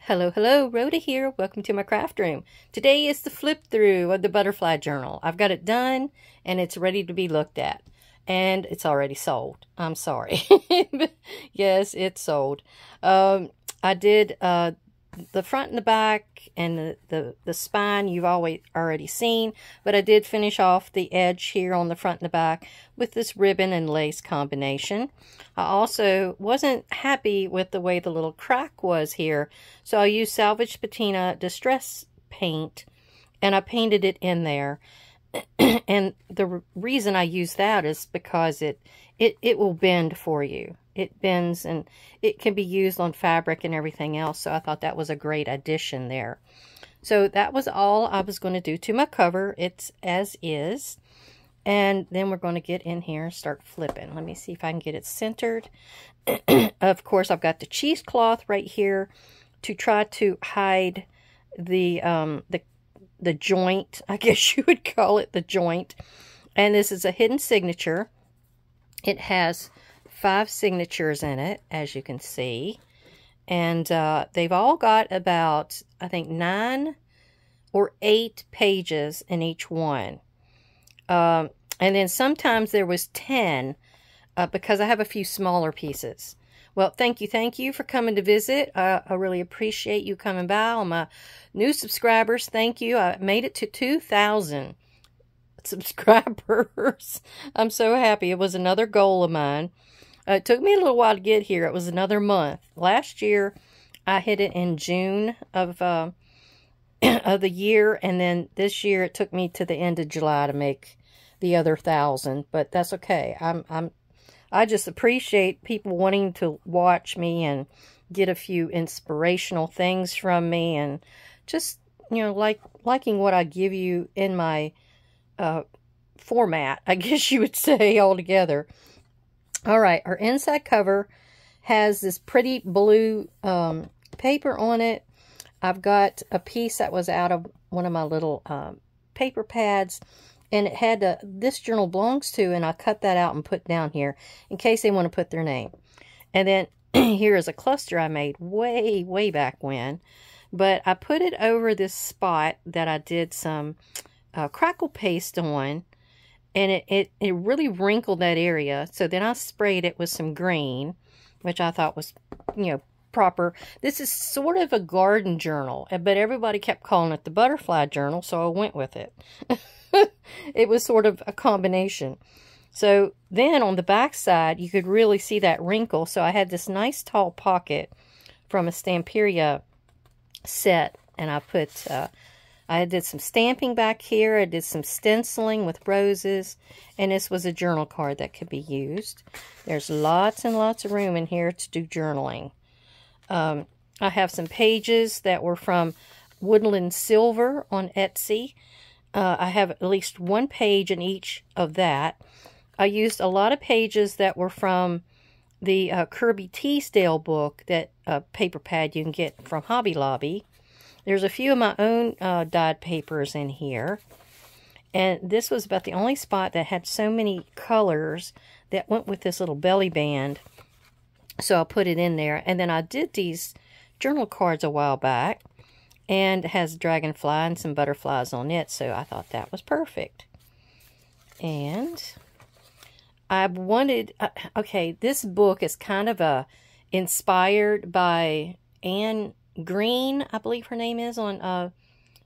Hello, hello, Rhoda here. Welcome to my craft room. Today is the flip through of the butterfly journal. I've got it done and it's ready to be looked at. And it's already sold. I'm sorry. Yes, it's sold. I did the front and the back and the spine you've already seen, but I did finish off the edge here on the front and the back with this ribbon and lace combination. I also wasn't happy with the way the little crack was here, so I used Salvage Patina Distress Paint and I painted it in there. And the reason I use that is because it will bend for you. It bends and it can be used on fabric and everything else. So I thought that was a great addition there. So that was all I was going to do to my cover. It's as is. And then we're going to get in here and start flipping. Let me see if I can get it centered. Of course, I've got the cheesecloth right here to try to hide the joint. I guess you would call it the joint. And this is a hidden signature. It has 5 signatures in it, as you can see. And they've all got about, I think, 9 or 8 pages in each one. And then sometimes there was 10 because I have a few smaller pieces. Well, thank you for coming to visit. I really appreciate you coming by. All my new subscribers, thank you. I made it to 2,000 subscribers. I'm so happy. It was another goal of mine. It took me a little while to get here. It was another month. Last year, I hit it in June of the year, and then this year it took me to the end of July to make the other 1,000. But that's okay. I just appreciate people wanting to watch me and get a few inspirational things from me, and just, you know, liking what I give you in my format, I guess you would say, altogether. All right, our inside cover has this pretty blue paper on it. I've got a piece that was out of one of my little paper pads, and it had this journal belongs to, and I cut that out and put down here in case they want to put their name. And then here is a cluster I made way back when, but I put it over this spot that I did some crackle paste on, and it really wrinkled that area. So then I sprayed it with some green, which I thought was, you know, proper. This is sort of a garden journal, but everybody kept calling it the butterfly journal, so I went with it. It was sort of a combination. So then on the back side, you could really see that wrinkle. So I had this nice tall pocket from a Stamperia set, and I put... I did some stamping back here. I did some stenciling with roses. And this was a journal card that could be used. There's lots and lots of room in here to do journaling. I have some pages that were from Woodland Silver on Etsy. I have at least 1 page in each of that. I used a lot of pages that were from the Kirby Teasdale book, that paper pad you can get from Hobby Lobby. There's a few of my own dyed papers in here. And this was about the only spot that had so many colors that went with this little belly band. So I put it in there. And then I did these journal cards a while back. And it has a dragonfly and some butterflies on it. So I thought that was perfect. And I wanted... okay, this book is kind of inspired by Anne Green, I believe her name is, on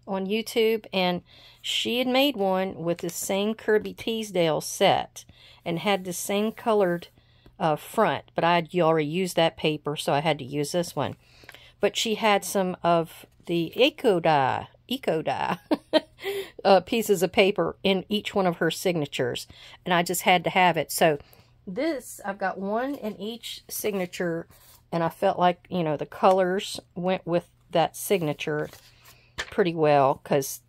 YouTube, and she had made one with the same Kirby Teasdale set and had the same colored front, but I'd already used that paper, so I had to use this one. But she had some of the eco dye pieces of paper in each one of her signatures, and I just had to have it. So this, I've got 1 in each signature. And I felt like, you know, the colors went with that signature pretty well, because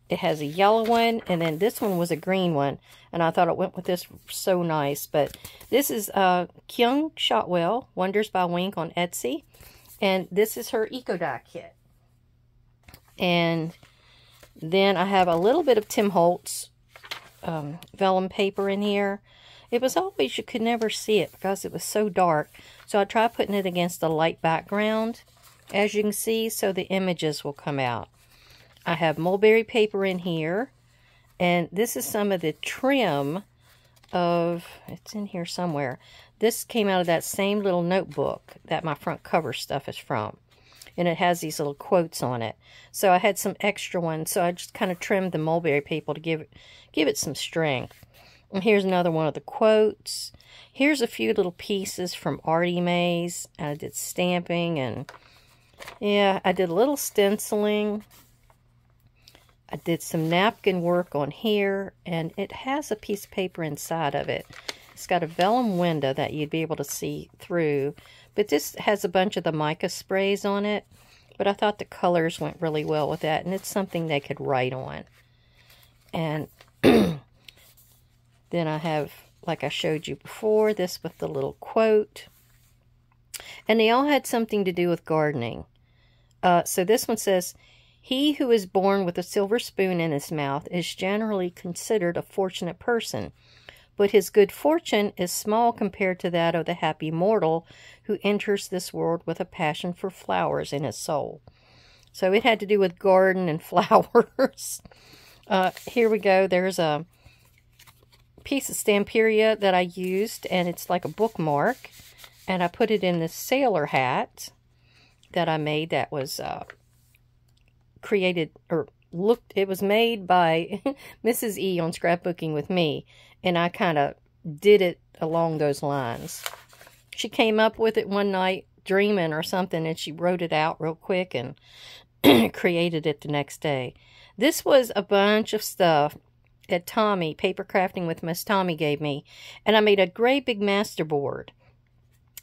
it has a yellow one, and then this one was a green one. And I thought it went with this so nice. But this is Kyung Shotwell, Wonders by Wink on Etsy. And this is her Eco Dye kit. And then I have a little bit of Tim Holtz vellum paper in here. It was always, you could never see it because it was so dark. So I tried putting it against a light background. as you can see, so the images will come out. I have mulberry paper in here, and this is some of the trim of, it's in here somewhere. This came out of that same little notebook that my front cover stuff is from. And it has these little quotes on it. So I had some extra ones, so I just kind of trimmed the mulberry paper to give it some strength. And here's another one of the quotes. Here's a few little pieces from Artie Mays. I did stamping, and yeah, I did a little stenciling. I did some napkin work on here, and it has a piece of paper inside of it. It's got a vellum window that you'd be able to see through, but this has a bunch of the mica sprays on it, but I thought the colors went really well with that, and it's something they could write on. And then I have, like I showed you before, this with the little quote, and they all had something to do with gardening. So this one says, "He who is born with a silver spoon in his mouth is generally considered a fortunate person, but his good fortune is small compared to that of the happy mortal who enters this world with a passion for flowers in his soul." So it had to do with garden and flowers. Here we go. There's a piece of Stamperia that I used, and it's like a bookmark, and I put it in this sailor hat that I made that was created, or looked, it was made by Mrs. E on Scrapbooking with Me, and I kind of did it along those lines. She came up with it one night dreaming or something, and she wrote it out real quick and created it the next day. This was a bunch of stuff that Tommy, Paper Crafting with Miss Tommy, gave me, and I made a great big masterboard,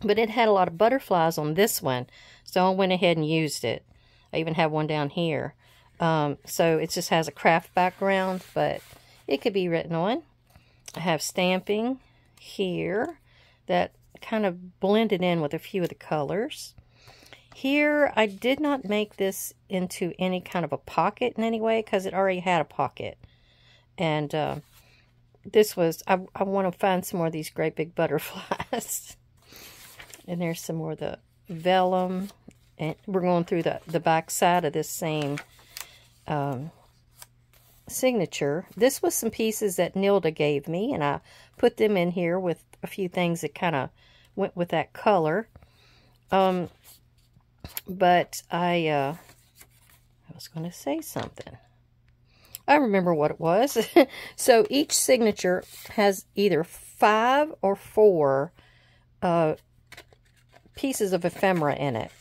but it had a lot of butterflies on this one, so I went ahead and used it. I even have one down here. So it just has a craft background, but it could be written on. I have stamping here that kind of blended in with a few of the colors. Here, I did not make this into any kind of a pocket in any way, because it already had a pocket. And this was, I want to find some more of these great big butterflies. And there's some more of the vellum. And we're going through the back side of this same signature. This was some pieces that Nilda gave me, and I put them in here with a few things that kind of went with that color. But I was going to say something. I remember what it was. So each signature has either 5 or 4 pieces of ephemera in it.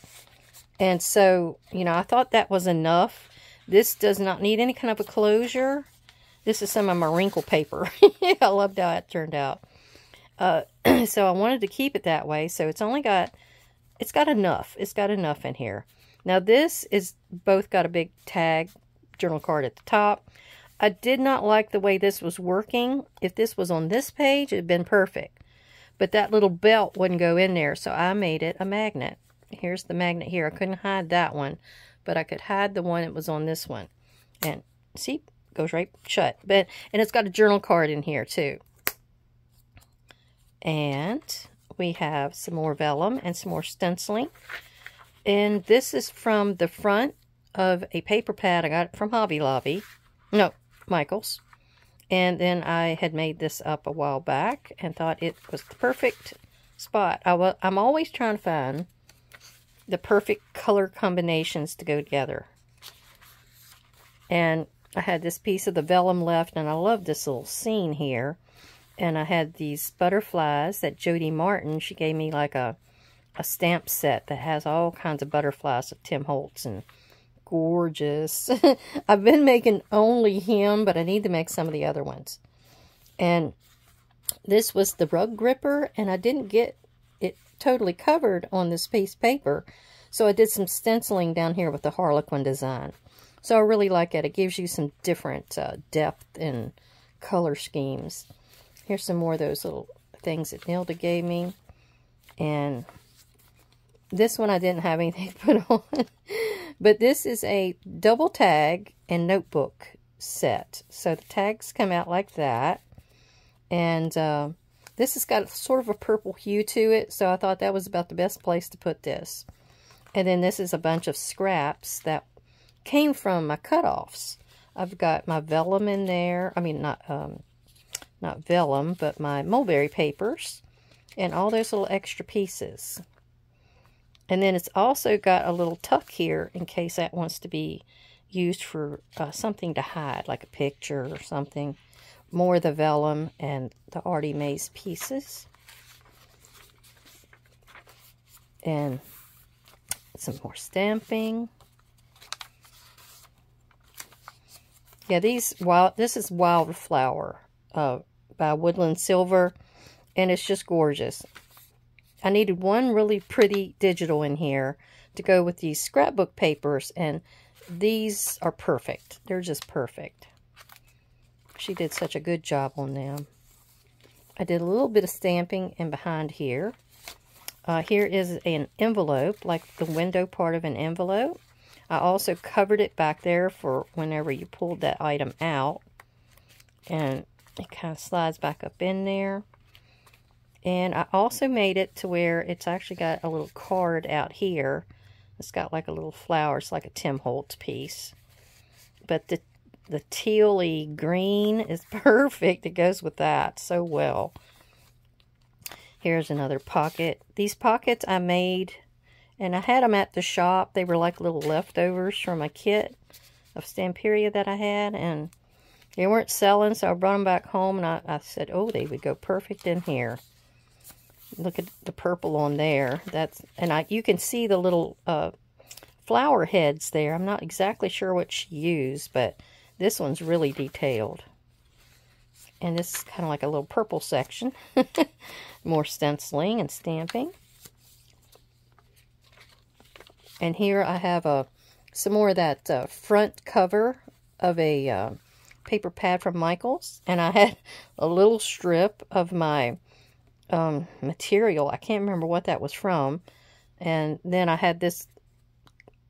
And so, you know, I thought that was enough. This does not need any kind of a closure. This is some of my wrinkle paper. I loved how it turned out. So I wanted to keep it that way. So it's only got, it's got enough. It's got enough in here. Now this is both got a big tag journal card at the top. I did not like the way this was working. If this was on this page, it'd been perfect. But that little belt wouldn't go in there, so I made it a magnet. Here's the magnet here. I couldn't hide that one, but I could hide the one that was on this one. And see, goes right shut. And it's got a journal card in here too. And we have some more vellum and some more stenciling. And this is from the front of a paper pad. I got it from Hobby Lobby. No, Michael's. And then I had made this up a while back and thought it was the perfect spot. I'm always trying to find the perfect color combinations to go together. And I had this piece of the vellum left, and I love this little scene here. And I had these butterflies that Jody Martin, she gave me like a stamp set that has all kinds of butterflies of Tim Holtz, and gorgeous. I've been making only him, but I need to make some of the other ones. And this was the rug gripper, and I didn't get it totally covered on this piece of paper, so I did some stenciling down here with the Harlequin design. So I really like it. It gives you some different depth and color schemes. Here's some more of those little things that Nilda gave me. And this one I didn't have anything to put on. But this is a double tag and notebook set. So the tags come out like that. And this has got sort of a purple hue to it. So I thought that was about the best place to put this. And then this is a bunch of scraps that came from my cut-offs. I've got my vellum in there. I mean, not vellum, but my mulberry papers. And all those little extra pieces. And then it's also got a little tuck here in case that wants to be used for something to hide, like a picture or something. More of the vellum and the Artie Mays pieces. And some more stamping. Yeah, this is Wildflower by Woodland Silver, and it's just gorgeous. I needed one really pretty digital in here to go with these scrapbook papers, and these are perfect. They're just perfect. She did such a good job on them. I did a little bit of stamping in behind here. Here is an envelope, like the window part of an envelope. I also covered it back there for whenever you pulled that item out. And it kind of slides back up in there. And I also made it to where it's actually got a little card out here. It's got like a little flower. It's like a Tim Holtz piece. But the tealy green is perfect. It goes with that so well. Here's another pocket. These pockets I made, and I had them at the shop. They were like little leftovers from a kit of Stamperia that I had, and they weren't selling, so I brought them back home, and I said, oh, they would go perfect in here. Look at the purple on there. You can see the little flower heads there. I'm not exactly sure what she used, but this one's really detailed. And this is kind of like a little purple section. More stenciling and stamping. And here I have some more of that front cover of a paper pad from Michaels. And I had a little strip of my material. I can't remember what that was from. And then I had this,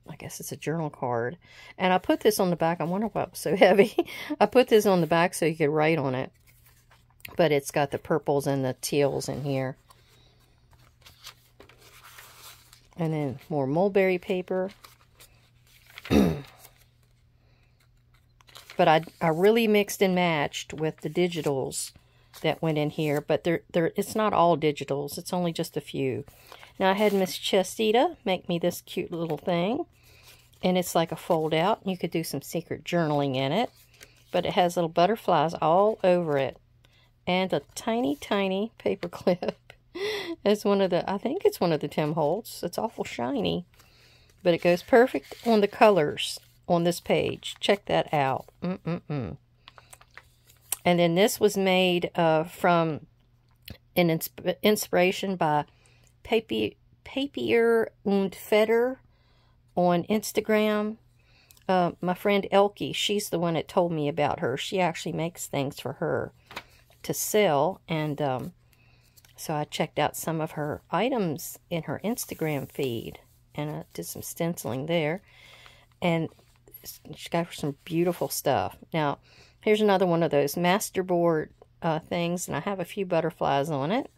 I guess it's a journal card. And I put this on the back. I wonder why it was so heavy. I put this on the back so you could write on it. But it's got the purples and the teals in here. And then more mulberry paper. But I really mixed and matched with the digitals that went in here. But it's not all digitals. It's only just a few. Now I had Miss Chestita make me this cute little thing. And it's like a fold out. You could do some secret journaling in it. But it has little butterflies all over it. And a tiny, tiny paper clip. It's I think it's one of the Tim Holtz. It's awful shiny. But it goes perfect on the colors on this page. Check that out. And then this was made from an inspiration by Papier und Feder on Instagram. My friend Elke, she's the one that told me about her. She actually makes things for her to sell, and so I checked out some of her items in her Instagram feed, and I did some stenciling there, and she got some beautiful stuff. Now here's another one of those masterboard things, and I have a few butterflies on it.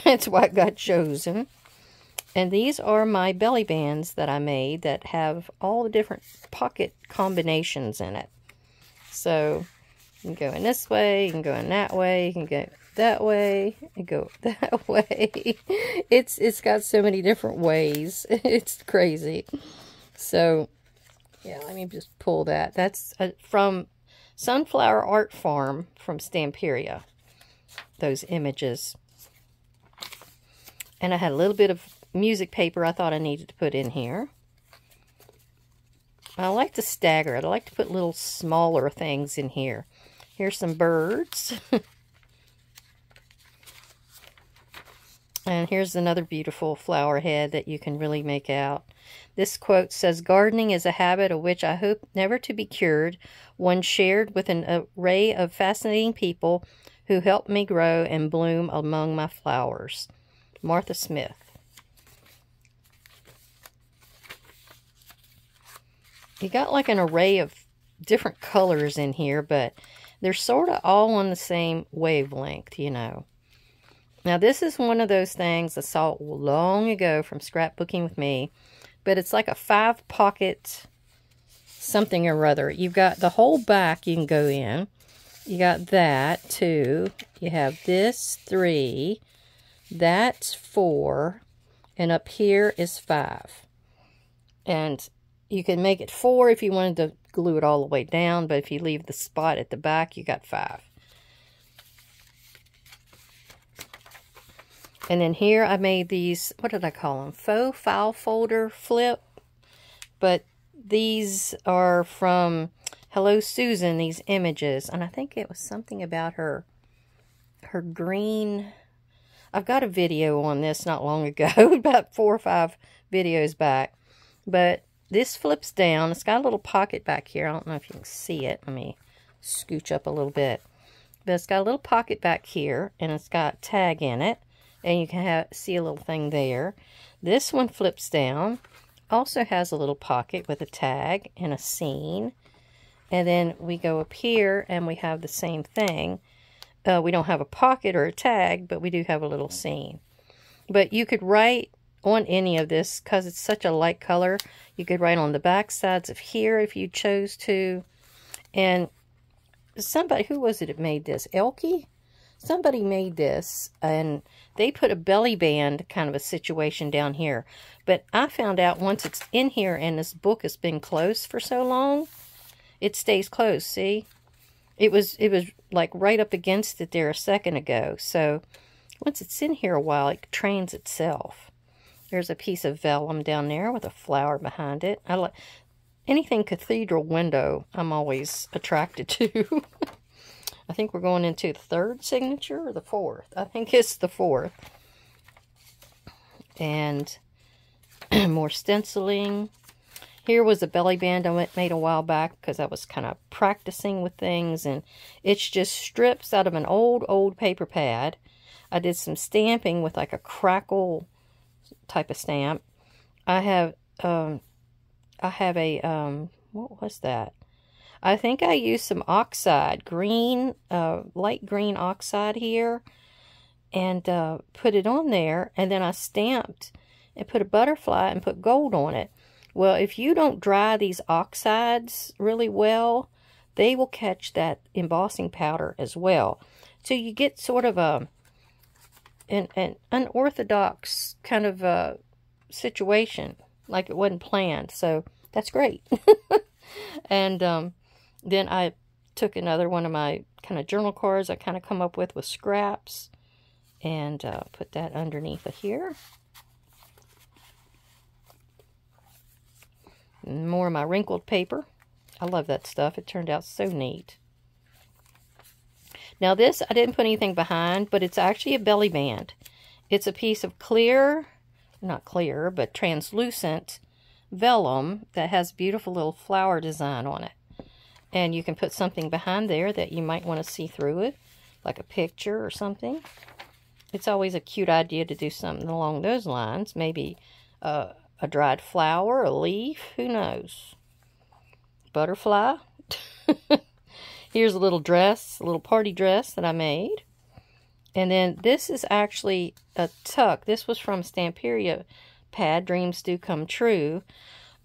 That's why it got chosen. And these are my belly bands that I made that have all the different pocket combinations in it. So you can go in this way, you can go in that way, you can go that way, and go that way. It's got so many different ways. It's crazy. So, yeah, let me just pull that. That's from Sunflower Art Farm from Stamperia. Those images. And I had a little bit of music paper I thought I needed to put in here. I like to stagger it. I like to put little smaller things in here. Here's some birds. And here's another beautiful flower head that you can really make out. This quote says, "Gardening is a habit of which I hope never to be cured, one shared with an array of fascinating people who helped me grow and bloom among my flowers." Martha Smith. You got like an array of different colors in here, but they're sort of all on the same wavelength, you know. Now, this is one of those things I saw long ago from Scrapbooking with Me, but it's like a 5-pocket something or other. You've got the whole back you can go in. You got that 2. You have this 3. That's 4. And up here is 5. And you can make it 4 if you wanted to glue it all the way down, but if you leave the spot at the back, you got 5. And then here I made these, what did I call them? Faux file folder flip. But these are from Hello Susan, these images. And I think it was something about her green. I've got a video on this not long ago, about 4 or 5 videos back. But this flips down. It's got a little pocket back here. I don't know if you can see it. Let me scooch up a little bit. But it's got a little pocket back here, and it's got tag in it. And you can see a little thing there. This one flips down. Also has a little pocket with a tag and a scene. And then we go up here, and we have the same thing. We don't have a pocket or a tag, but we do have a little scene. But you could write on any of this, because it's such a light color, you could write on the back sides of here if you chose to. And somebody, who was it that made this? Elke? Somebody made this, and they put a belly band kind of a situation down here. But I found out once it's in here and this book has been closed for so long, it stays closed, see? It was like right up against it there a second ago. So once it's in here a while, it trains itself. There's a piece of vellum down there with a flower behind it. I like anything cathedral window, I'm always attracted to. I think we're going into the 3rd signature or the 4th. I think it's the 4th. And more stenciling. Here was a belly band I made a while back because I was kind of practicing with things. And it's just strips out of an old paper pad. I did some stamping with like a crackle type of stamp. I have a, what was that? I think I used some oxide, green, light green oxide here, and put it on there, and then I stamped and put a butterfly and put gold on it. Well, if you don't dry these oxides really well, they will catch that embossing powder as well. So you get sort of an unorthodox kind of situation, like it wasn't planned. So that's great. And then I took another one of my kind of journal cards I kind of come up with scraps, and put that underneath of here. More of my wrinkled paper. I love that stuff. It turned out so neat. Now this, I didn't put anything behind, but it's actually a belly band. It's a piece of clear, not clear, but translucent vellum that has beautiful little flower design on it. And you can put something behind there that you might want to see through it, like a picture or something. It's always a cute idea to do something along those lines. Maybe a dried flower, a leaf, who knows. Butterfly. Here's a little dress, a little party dress that I made. And then this is actually a tuck. This was from Stamperia pad, Dreams Do Come True.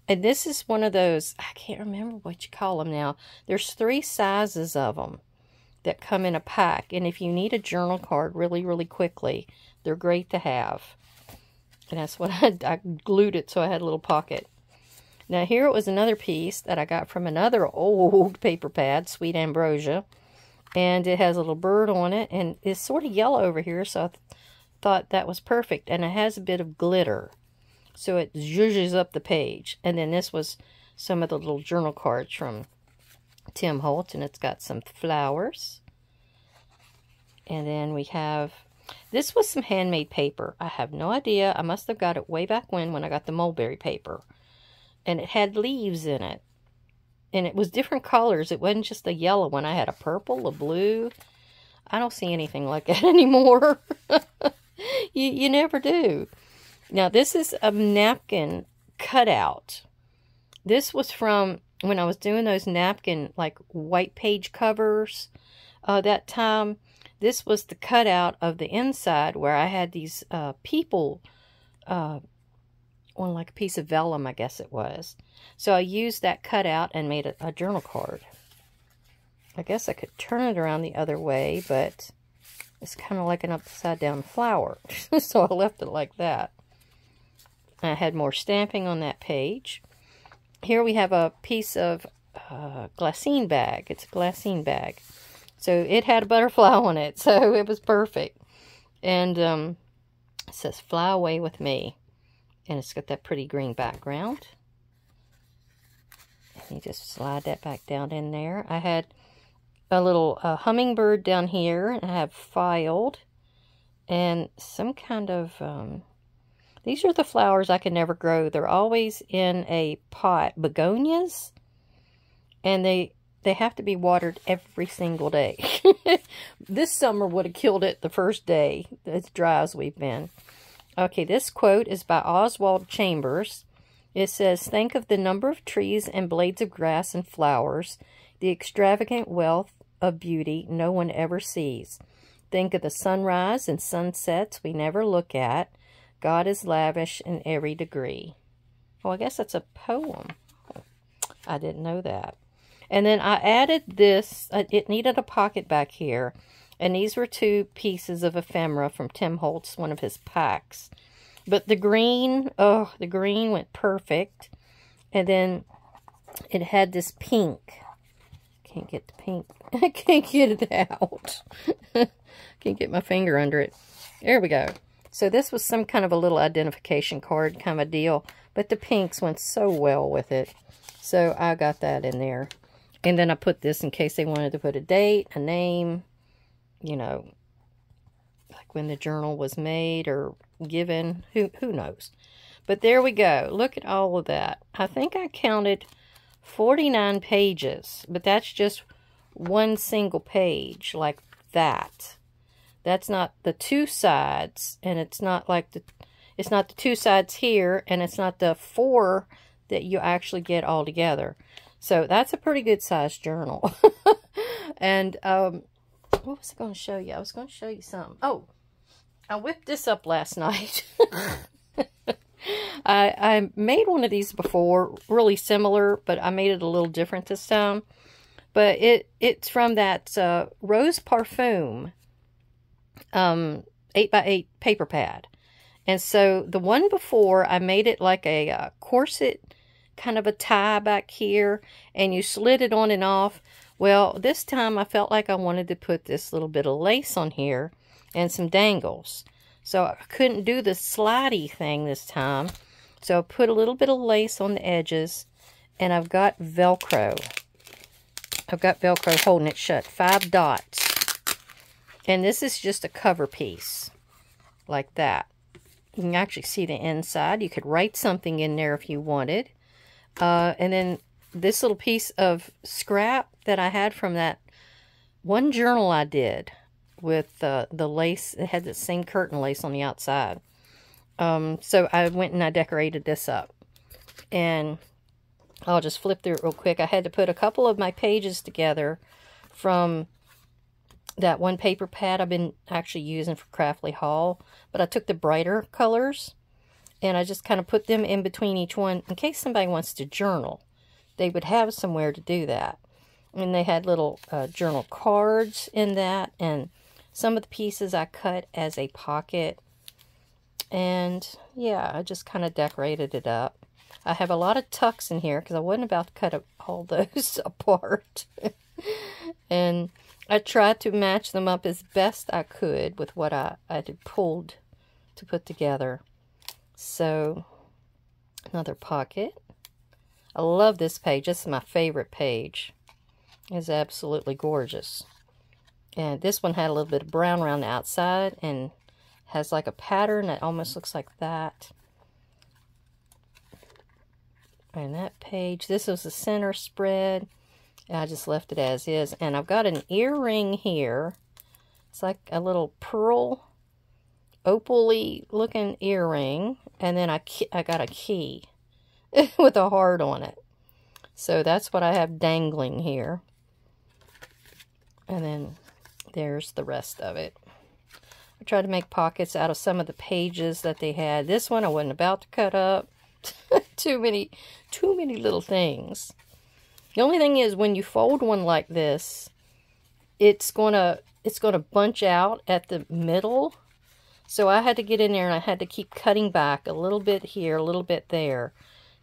And this is one of those, I can't remember what you call them now. There's 3 sizes of them that come in a pack. And if you need a journal card really, really quickly, they're great to have. And that's what I glued it so I had a little pocket. Now here it was another piece that I got from another old paper pad, Sweet Ambrosia. And it has a little bird on it. And it's sort of yellow over here, so I thought that was perfect. And it has a bit of glitter, so it zhuzhes up the page. And then this was some of the little journal cards from Tim Holtz, and it's got some flowers. And then we have, this was some handmade paper. I have no idea. I must have got it way back when I got the mulberry paper. And it had leaves in it. And it was different colors. It wasn't just a yellow one. I had a purple, a blue. I don't see anything like that anymore. you never do. Now, this is a napkin cutout. This was from when I was doing those napkin, like, white page covers that time. This was the cutout of the inside where I had these people on like a piece of vellum, I guess it was. So I used that cutout and made a journal card. I guess I could turn it around the other way, but it's kind of like an upside down flower. So I left it like that. I had more stamping on that page. Here we have a piece of glassine bag. It's a glassine bag. So it had a butterfly on it, so it was perfect. And it says, "Fly away with me." And it's got that pretty green background. And you just slide that back down in there. I had a little hummingbird down here, and I have filed. And some kind of, these are the flowers I can never grow. They're always in a pot. Begonias. And they have to be watered every single day. This summer would have killed it the first day, as dry as we've been. Okay, this quote is by Oswald Chambers. It says, "Think of the number of trees and blades of grass and flowers, the extravagant wealth of beauty no one ever sees. Think of the sunrise and sunsets we never look at. God is lavish in every degree." Well, I guess that's a poem. I didn't know that. And then I added this. It needed a pocket back here. And these were 2 pieces of ephemera from Tim Holtz, one of his packs. But the green, oh, the green went perfect. And then it had this pink. Can't get the pink. I can't get it out. Can't get my finger under it. There we go. So this was some kind of a little identification card kind of a deal. But the pinks went so well with it. So I got that in there. And then I put this in case they wanted to put a date, a name, you know, like when the journal was made or given. Who knows? But there we go. Look at all of that. I think I counted 49 pages, but that's just one single page like that. That's not the 2 sides, and it's not like it's not the 2 sides here, and it's not the 4 that you actually get all together. So that's a pretty good sized journal. And what was I going to show you? I was going to show you something. Oh, I whipped this up last night. I made one of these before, really similar, but I made it a little different this time. But it's from that Rose Parfum 8x8 paper pad. And so the one before, I made it like a corset, kind of a tie back here, and you slid it on and off. Well, this time I felt like I wanted to put this little bit of lace on here and some dangles. So I couldn't do the slidey thing this time. So I put a little bit of lace on the edges, and I've got Velcro. I've got Velcro holding it shut. 5 dots. And this is just a cover piece. Like that. You can actually see the inside. You could write something in there if you wanted. And then this little piece of scrap that I had from that one journal I did with the lace. It had the same curtain lace on the outside. So I went and I decorated this up. And I'll just flip through it real quick. I had to put a couple of my pages together from that one paper pad I've been actually using for Craftly Haul. But I took the brighter colors and I just kind of put them in between each one in case somebody wants to journal. They would have somewhere to do that. And they had little journal cards in that. And some of the pieces I cut as a pocket. And yeah, I just kind of decorated it up. I have a lot of tucks in here because I wasn't about to cut all those apart. And I tried to match them up as best I could with what I had pulled to put together. So, another pocket. I love this page. This is my favorite page. It's absolutely gorgeous. And this one had a little bit of brown around the outside and has like a pattern that almost looks like that. And that page, this was the center spread. I just left it as is. And I've got an earring here. It's like a little pearl, opal-y looking earring. And then I got a key with a heart on it. So that's what I have dangling here. And then there's the rest of it. I tried to make pockets out of some of the pages that they had. This one I wasn't about to cut up. too many little things. The only thing is, when you fold one like this, it's gonna bunch out at the middle. So I had to get in there and I had to keep cutting back a little bit here, a little bit there,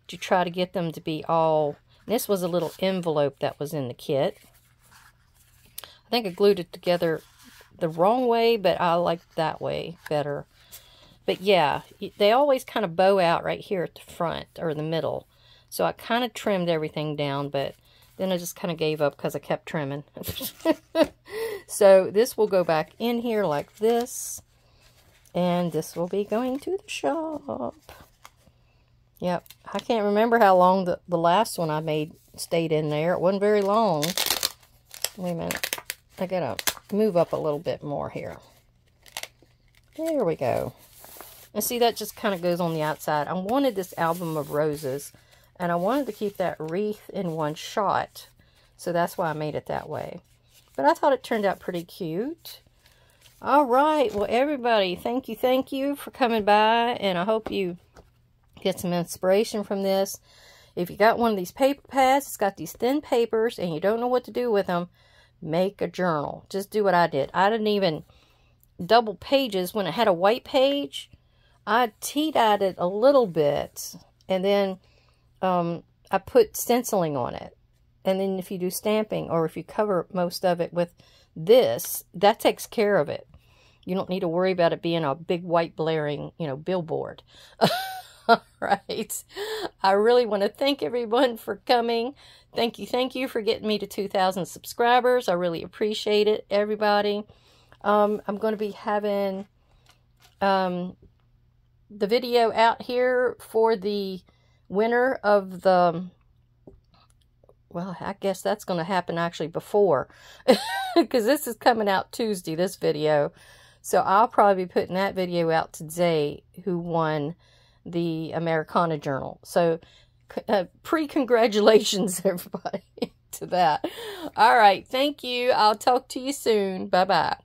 to try to get them to be all. This was a little envelope that was in the kit. I think I glued it together the wrong way, but I liked that way better. But yeah, they always kind of bow out right here at the front or the middle. So I kind of trimmed everything down, but then I just kind of gave up because I kept trimming. So this will go back in here like this. And this will be going to the shop. Yep. I can't remember how long the last one I made stayed in there. It wasn't very long. Wait a minute. I gotta move up a little bit more here. There we go. And see, that just kind of goes on the outside. I wanted this album of roses. And I wanted to keep that wreath in one shot. So that's why I made it that way. But I thought it turned out pretty cute. All right. Well, everybody, thank you for coming by. And I hope you get some inspiration from this. If you got one of these paper pads, it's got these thin papers, and you don't know what to do with them, make a journal. Just do what I did. I didn't even double pages. When it had a white page, I tea-dyed it a little bit. And then I put stenciling on it. And then if you do stamping, or if you cover most of it with this, that takes care of it. You don't need to worry about it being a big white blaring, billboard. All right. I really want to thank everyone for coming. Thank you for getting me to 2,000 subscribers. I really appreciate it, everybody. I'm going to be having the video out here for the winner of the... Well, I guess that's going to happen actually before. Because this is coming out Tuesday, this video. So I'll probably be putting that video out today, who won the Americana Journal. So pre-congratulations, everybody, to that. All right. Thank you. I'll talk to you soon. Bye-bye.